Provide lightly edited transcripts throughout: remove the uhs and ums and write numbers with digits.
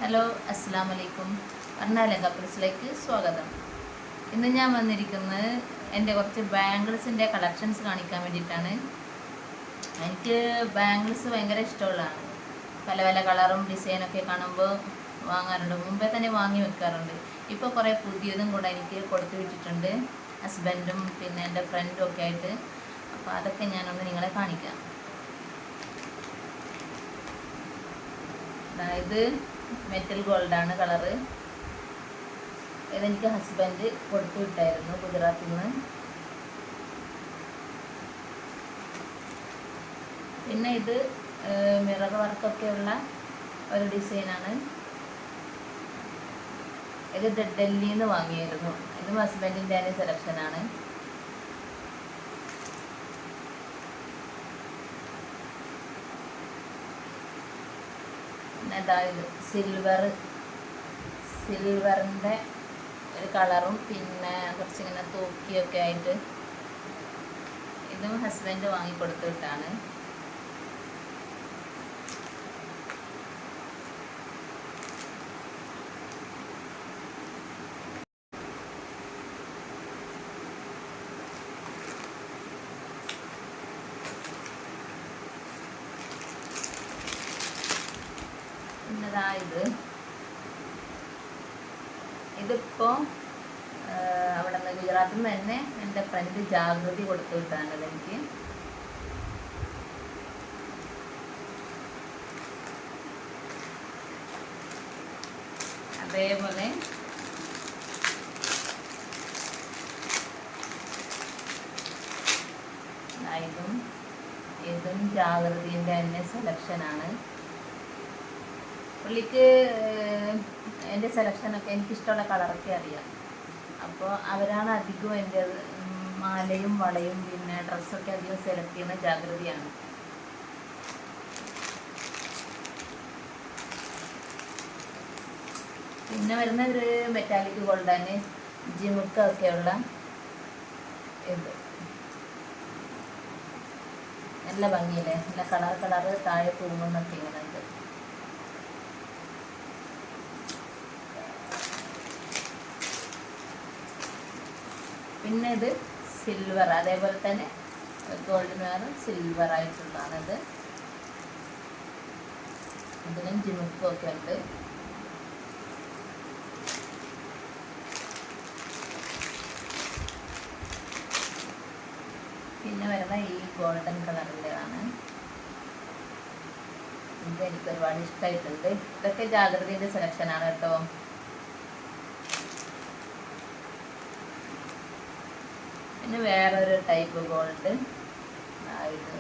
Hello, അസ്സാം വലൈക്കും. വർണ്ണാല കപ്പിൾസിലേക്ക് സ്വാഗതം. ഇന്ന് ഞാൻ വന്നിരിക്കുന്നത് എൻ്റെ കുറച്ച് ബാംഗിൾസിൻ്റെ കളക്ഷൻസ് കാണിക്കാൻ വേണ്ടിയിട്ടാണ്. എനിക്ക് ബാംഗിൾസ് ഭയങ്കര ഇഷ്ടമുള്ളതാണ്. പല പല കളറും ഡിസൈനൊക്കെ കാണുമ്പോൾ വാങ്ങാറുണ്ട്. മുമ്പേ തന്നെ വാങ്ങി വെക്കാറുണ്ട്. ഇപ്പോൾ കുറേ പുതിയതും കൂടെ എനിക്ക് കൊടുത്തു വിട്ടിട്ടുണ്ട്, ഹസ്ബൻഡും പിന്നെ എൻ്റെ ഫ്രണ്ടും ഒക്കെ ആയിട്ട്. അപ്പോൾ അതൊക്കെ ഞാനൊന്ന് നിങ്ങളെ കാണിക്കാം. ഇത് മെറ്റൽ ഗോൾഡാണ് കളറ്. ഇതെനിക്ക് ഹസ്ബൻഡ് കൊടുത്തു വിട്ടായിരുന്നു ഗുജറാത്തിൽ നിന്ന്. പിന്നെ ഇത് മിറർ വർക്കൊക്കെയുള്ള ഒരു ഡിസൈനാണ്. ഇത് ഡൽഹിയിൽ നിന്ന് വാങ്ങിയായിരുന്നു. ഇതും ഹസ്ബൻഡിൻ്റെ തന്നെ സെലക്ഷനാണ്. പിന്നെ അതായത് സിൽവറിൻ്റെ ഒരു കളറും പിന്നെ കുറച്ചിങ്ങനെ തൂക്കിയൊക്കെ ആയിട്ട് ഇതും ഹസ്ബൻഡ് വാങ്ങിക്കൊടുത്തു വിട്ടാണ്. ഇതിപ്പോൾ അവിടെ നിന്ന് ഗുജറാത്തിൽ നിന്ന് തന്നെ എൻ്റെ ഫ്രണ്ട് ജാഗൃതി കൊടുത്തു വിട്ടാണ് എനിക്ക്. അതേപോലെ ഇതും ജാഗൃതിൻ്റെ തന്നെ സെലക്ഷനാണ്. പുള്ളിക്ക് എൻ്റെ സെലക്ഷനൊക്കെ എനിക്കിഷ്ടമുള്ള കളറൊക്കെ അറിയാം. അപ്പോൾ അവരാണ് അധികവും എൻ്റെ മാലയും വളയും പിന്നെ ഡ്രസ്സൊക്കെ അധികം സെലക്ട് ചെയ്യുന്ന ജാഗൃതിയാണ്. പിന്നെ വരുന്ന ഒരു മെറ്റാലിക് ഗോൾഡാണ്, ജിമുക്കൊക്കെയുള്ള ഇത്. നല്ല ഭംഗിയില്ലേ, നല്ല കളറ് താഴെ തൂങ്ങുന്നൊക്കെ ഇങ്ങനെ ഉണ്ട്. പിന്നെ ഇത് സിൽവർ, അതേപോലെ തന്നെ ഗോൾഡ് മിറർ സിൽവർ ആയിട്ടുള്ളതാണിത്. ഇതിനും ജിമുക്കൊക്കെ ഉണ്ട്. പിന്നെ വരുന്ന ഈ ഗോൾഡൻ കളറിൻ്റെതാണ്. ഇത് എനിക്ക് ഒരുപാട് ഇഷ്ടമായിട്ടുണ്ട്. ഇതൊക്കെ ജാഗ്രതയുടെ സെലക്ഷനാണ് കേട്ടോ. പിന്നെ വേറൊരു ടൈപ്പ് ഗോൾഡ്, ഇത്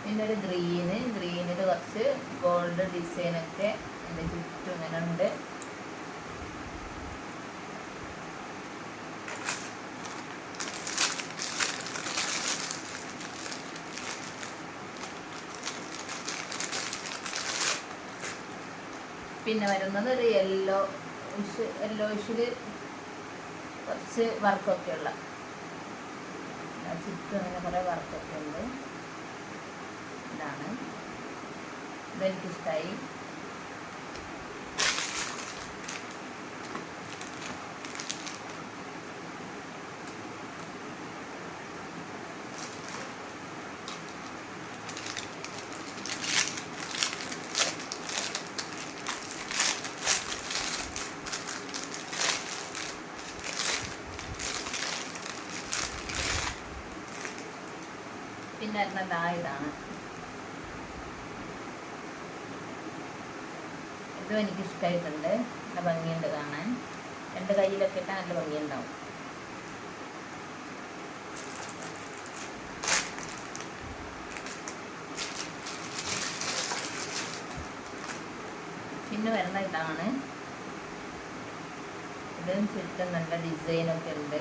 പിന്നെ ഒരു ഗ്രീനിൽ കുറച്ച് ഗോൾഡ് ഡിസൈനൊക്കെ എൻ്റെ ചുറ്റും ഇങ്ങനെ ഉണ്ട്. പിന്നെ വരുന്നത് ഒരു യെല്ലോയിഷിൽ കുറച്ച് വർക്കൊക്കെ ഉള്ള, ചുറ്റും അങ്ങനെ കുറേ വർക്കൊക്കെ ഉണ്ട്. ഇതാണ്, ഇതെനിക്കിഷ്ടമായി. പിന്നെ ഇതാണ്, ഇതും എനിക്കിഷ്ടമായിട്ടുണ്ട്. നല്ല ഭംഗിയുണ്ട് കാണാൻ. രണ്ട് കയ്യിലൊക്കെ ഇട്ടാൽ നല്ല ഭംഗിയുണ്ടാവും. പിന്നെ വരുന്ന ഇതാണ്, ഇതും ചുറ്റും നല്ല ഡിസൈനൊക്കെ ഉണ്ട്.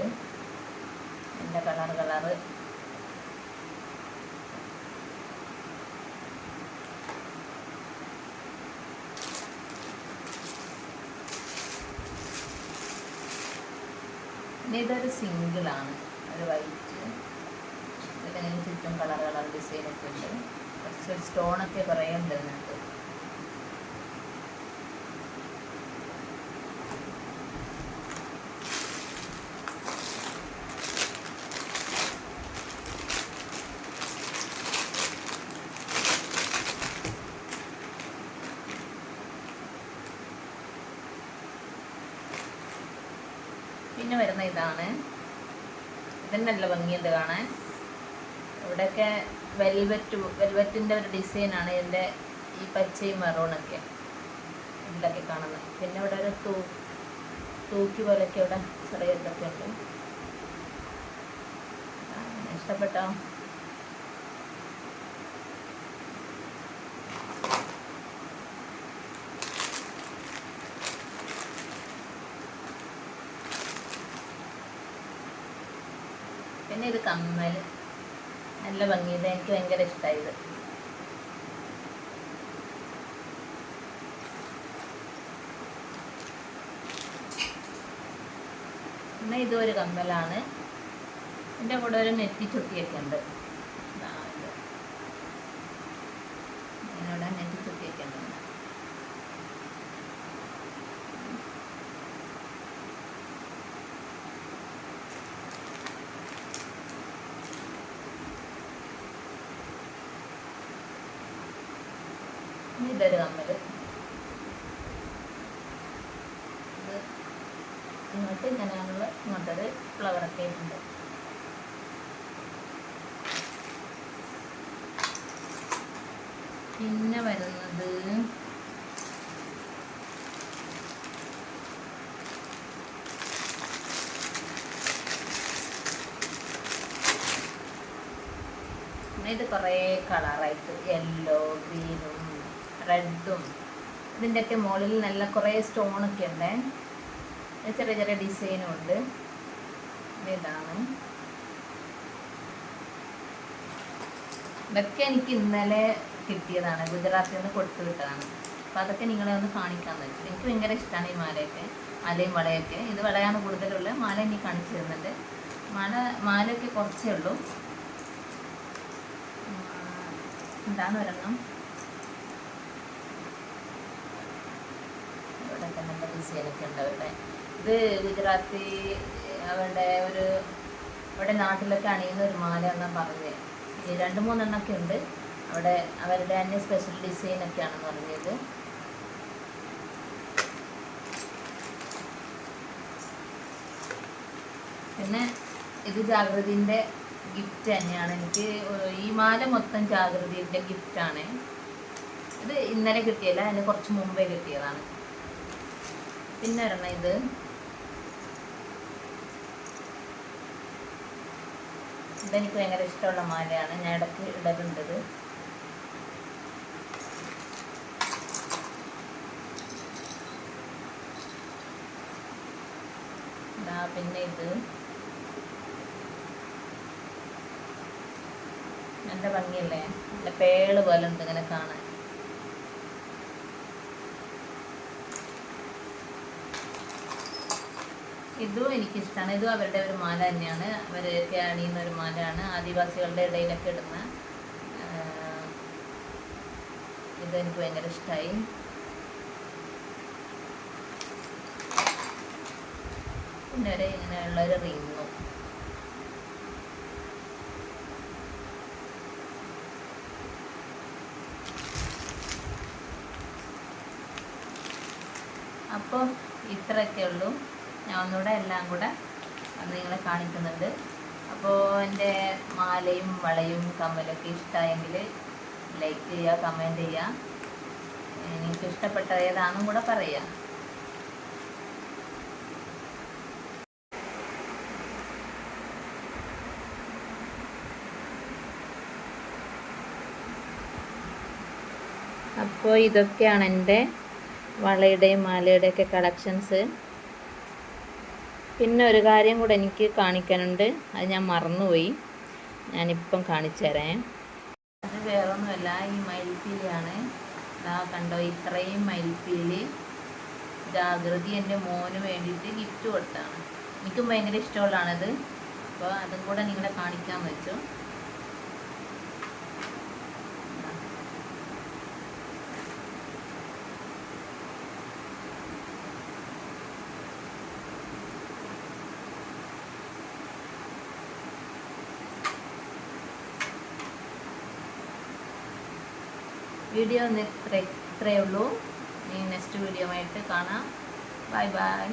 നല്ല കളറ് പിന്നെ ഇതൊരു സിംഗിളാണ്, ഒരു വൈറ്റ്, ഇതിന് ചുറ്റും കളർ കളർ ഡിസൈനൊക്കെ ഉണ്ട്. കുറച്ച് സ്റ്റോണൊക്കെ കുറേ ഉണ്ട് ഇതിനകത്ത്. പിന്നെ വരുന്ന ഇതാണ്, ഇതിന് നല്ല ഭംഗിയുണ്ട് കാണാൻ. ഇവിടെയൊക്കെ വെൽവെറ്റിൻ്റെ ഒരു ഡിസൈനാണ് ഇതിൻ്റെ ഈ പച്ചയും മെറൂണൊക്കെ ഇതിലൊക്കെ കാണുന്നത്. പിന്നെ ഇവിടെ ഒരു തൂക്കി പോലെയൊക്കെ ഇവിടെ ചെറിയതൊക്കെ ഉണ്ട്. ഇഷ്ടപ്പെട്ടോ? പിന്നെ ഇത് കമ്മൽ, നല്ല ഭംഗിയത്, എനിക്ക് ഭയങ്കര ഇഷ്ടമായത്. പിന്നെ ഇതും ഒരു കമ്മലാണ്. ഇതിൻ്റെ കൂടെ ഒരു നെറ്റി ചുട്ടിയൊക്കെ ഉണ്ട്. ഇതിനോടെ നെറ്റി ചുട്ടിയൊക്കെ ഉണ്ട്. ഇതൊരു കമ്മൽ, ഇത് ഇങ്ങോട്ട് ഇങ്ങനെയുള്ള ഇങ്ങോട്ടൊരു ഫ്ലവറൊക്കെ ഉണ്ട്. പിന്നെ വരുന്നത് ഇത് കുറേ കളറായിട്ട് യെല്ലോ, ഗ്രീനും റെഡും, ഇതിൻ്റെയൊക്കെ മുകളിൽ നല്ല കുറേ സ്റ്റോണൊക്കെ ഉണ്ട്. ചെറിയ ചെറിയ ഡിസൈനും ഉണ്ട്. ഇതാണ്, ഇതൊക്കെ എനിക്ക് ഇന്നലെ കിട്ടിയതാണ്, ഗുജറാത്തിൽ നിന്ന് കൊടുത്തു വിട്ടതാണ്. അപ്പോൾ അതൊക്കെ നിങ്ങളെ ഒന്ന് കാണിക്കാൻ വെച്ചു. എനിക്ക് ഭയങ്കര ഇഷ്ടമാണ് ഈ മാലയൊക്കെ, മാലയും വളയൊക്കെ. ഇത് വളയാണ് കൂടുതലുള്ളത്. മാല എനിക്ക് കാണിച്ചു തരുന്നുണ്ട്. മാലയൊക്കെ കുറച്ചേ ഉള്ളൂ. എന്താണ് ഒരെണ്ണം, ഇവിടെ നല്ല ഡിസൈനൊക്കെ ഉണ്ട് അവരുടെ. ഇത് ഗുജറാത്തി ഇവിടെ നാട്ടിലൊക്കെ അണിയുന്ന ഒരു മാല എന്നാണ് പറഞ്ഞത്. 2-3 എണ്ണമൊക്കെ ഉണ്ട് അവിടെ, അവരുടെ തന്നെ സ്പെഷ്യൽ ഡിസൈനൊക്കെയാണെന്ന് പറഞ്ഞത്. പിന്നെ ഇത് ജാഗൃതിൻ്റെ ഗിഫ്റ്റ് തന്നെയാണ്. എനിക്ക് ഈ മാല മൊത്തം ജാഗൃതിൻ്റെ ഗിഫ്റ്റാണ്. ഇത് ഇന്നലെ കിട്ടിയല്ല, അതിന് കുറച്ച് മുമ്പേ കിട്ടിയതാണ്. പിന്നെ ഒരെണ്ണം, ഇതെനിക്ക് ഭയങ്കര ഇഷ്ടമുള്ള മാലയാണ്, ഞാൻ ഇടയ്ക്ക് ഇടലുണ്ടത്. പിന്നെ ഇത് നല്ല ഭംഗിയല്ലേ, നല്ല പേള് പോലെ ഉണ്ട് ഇങ്ങനെ കാണാൻ. ഇതും എനിക്കിഷ്ടമാണ്. ഇതും അവരുടെ ഒരു മാല തന്നെയാണ്, അവരൊക്കെ അണിയുന്ന ഒരു മാലയാണ്, ആദിവാസികളുടെ ഇടയിലൊക്കെ ഇടുന്ന. ഇതെനിക്ക് ഭയങ്കര ഇഷ്ടമായി. പിന്നെ ഒരു ഇങ്ങനെയുള്ളൊരു റിങ്ങും. അപ്പോൾ ഇത്രയൊക്കെ ഉള്ളൂ. ഞാൻ ഒന്നുകൂടെ എല്ലാം കൂടെ അത് നിങ്ങളെ കാണിക്കുന്നുണ്ട്. അപ്പോൾ എൻ്റെ മാലയും വളയും കമ്മലൊക്കെ ഇഷ്ടമായെങ്കിൽ ലൈക്ക് ചെയ്യുക, കമൻറ്റ് ചെയ്യുക. നിങ്ങൾക്ക് ഇഷ്ടപ്പെട്ട ഏതാണെന്നും കൂടെ പറയുക. അപ്പോൾ ഇതൊക്കെയാണ് എൻ്റെ വളയുടെയും മാലയുടെയൊക്കെ കളക്ഷൻസ്. പിന്നെ ഒരു കാര്യം കൂടെ എനിക്ക് കാണിക്കാനുണ്ട്, അത് ഞാൻ മറന്നുപോയി, ഞാനിപ്പം കാണിച്ചു തരാം. അത് വേറൊന്നുമല്ല, ഈ മയിൽപ്പീലിയാണ്. ഇതാ കണ്ടോ, ഇത്രയും മയിൽപ്പീലി ജാഗൃതി എൻ്റെ മോന് വേണ്ടിയിട്ട് ഗിഫ്റ്റ് കൊടുത്താണ്. എനിക്കും ഭയങ്കര ഇഷ്ടമുള്ളതാണിത്. അപ്പോൾ അതും കൂടെ നിങ്ങളെ കാണിക്കാമെന്ന് വെച്ചു. വീഡിയോ ഇത്രയേ ഉള്ളൂ. ഇനി നെക്സ്റ്റ് വീഡിയോ ആയിട്ട് കാണാം. Bye bye.